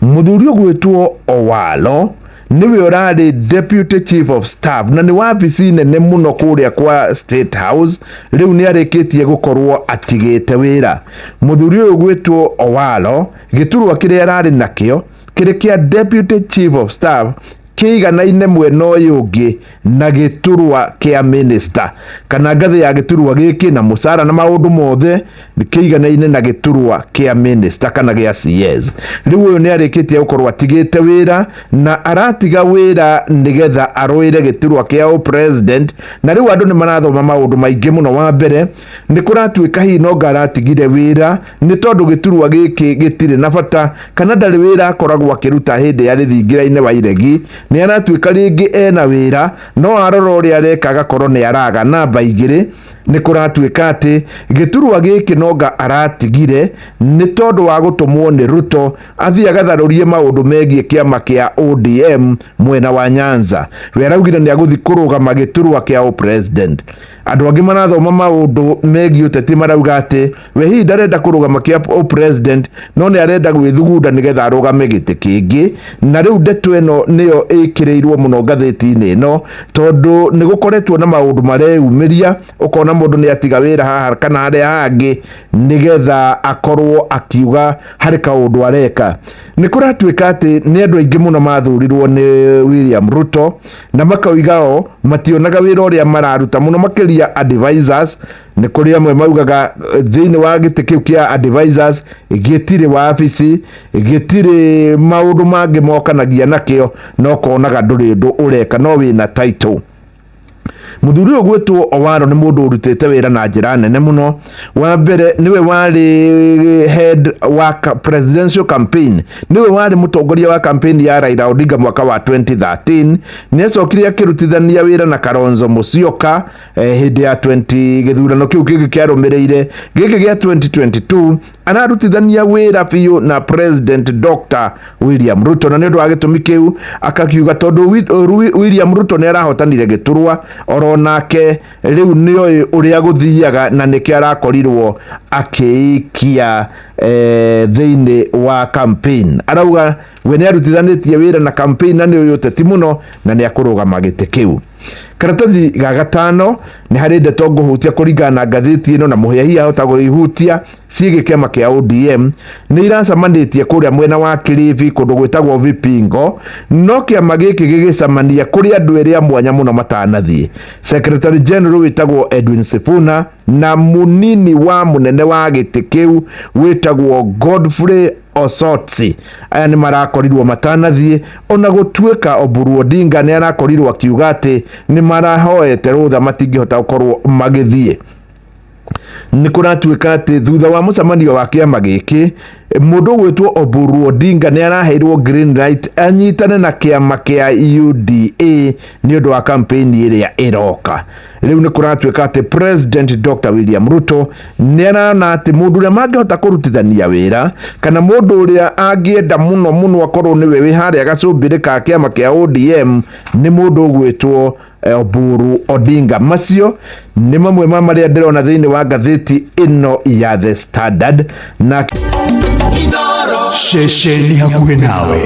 muthuri gwitwo Owalo niwe urari deputy chief of staff na ni wabici nene muno kuria kwa State House. Riu ni arikitie gukorwo atigite wira. Muthuri uyu gwitwo Owalo giturwa kiria arari nakio kiri kia deputy chief of staff kiiganaine mwena uyu ungi na giturwa kia minister, kana ngathi ya giturwa giki na musara na maundu mothe kiiganaine na giturwa kia minister kana gia CS. Riu uyu ni arikitie gukorwo atigite wira na aratiga wira nigetha aroire giturwa kia president. Na riu andu ni marathoma maundu maingi muno. Wa mbere ni kuratuika hi no ngaratigire wira ni tondu giturwa giki gitire na bata kana ndari wira akoragwo akiruta hindi ya rithingira-ine wa iregi. Ni aratuika ringi ena wira no arora uria areka agakorwo ni araga namba igiri. Ni kuratuika ati giturwa giki nonga aratigire ni tondu wa gutumwo ni Ruto athie agatharurie maundu megie kiama kia ODM mwena wa Nyanza. We araugire ni aguthi kurugama giturwa kia president. Andu angi marathoma maundu megie uteti marauga ati we hi ndarenda kurugama kia president no ni arenda gwithugunda nigetha arugame giti kingi. Na riu ndeto eno niyo ikireirwo muno ngatheti-ini ino tondu ni gukoretwo na maundu mareumiria ukona mundu ni atiga wira haha kana haria hangi nigetha akorwo akiuga hari kaundu areka. Ni kuratuika ati ni andu aingi muno mathurirwo ni William Ruto na makauigao mationaga wira uria mararuta muno makiria advisors. Ni kuri amwe maugaga thiini wa giti kiu kia advisors gitire wabici gitire maundu mangi mokanagia nakio no konaga nduri ndu ureka no wina title. Muthuri uyu gwitwo Owalo ni mundu urutite wira na njira nene muno. Wa mbere niwe wari head wa presidential campaign, niwe wari mutongoria wa campaign ya Raila Odinga mwaka wa 2013. Ni acokire akirutithania wira na Kalonzo Musyoka hindi ya 20 githurano kiu kigi kiarumireire giki gia 2022. Anarutithania wira biu na President Dr. William Ruto na ndio agitumi kiu akakiuga tondu William Ruto ni arahotanire giturwa oronake riu nio uria guthiaga na niki arakorirwo akiikia thiini wa campaign. Arauga we ni arutithanitie wira na campaign na ni uyu teti muno na ni akurugama giti kiu. Karatathi ga gatano ni hari ndeto nguhutia kuringana na ngatheti ino na muhiahia ahotagwo ihutia ciige kiama kia ODM ni iracamanitie kuria mwena wa Kilifi kundu gwitagwo Vipingo. No kiama giki gigicamania kuri andu eri mwanya muno matanathie. Secretary General witagwo Edwin Sifuna na munini wa munene wa giti kiu witagwo Godfrey Osotsi. Aya ni marakorirwo matanathie ona gutuika Oburu Odinga ni arakorirwo akiuga ati ni marahoete rutha matingihota gukorwo magithie. Ni kuratuika ati thutha wa mucemanio wa kiama giki mundu gwitwo Oburu Odinga ni araheirwo green light anyitane na kiama kia UDA ni undu wa campaign iria iroka. Riu ni kuratuika ati President Dr. William Ruto ni arana ati mundu uria mangihota kurutithania wira kana mundu uria angienda muno akorwo niwe wi haria gacumbiri ka kiama kia ODM ni mundu gwitwo Oburu Odinga. Macio ni mamwe ma maria ndirona thiini wa ngatheti ino ya The Standard na Shesheni hakuhe nawe.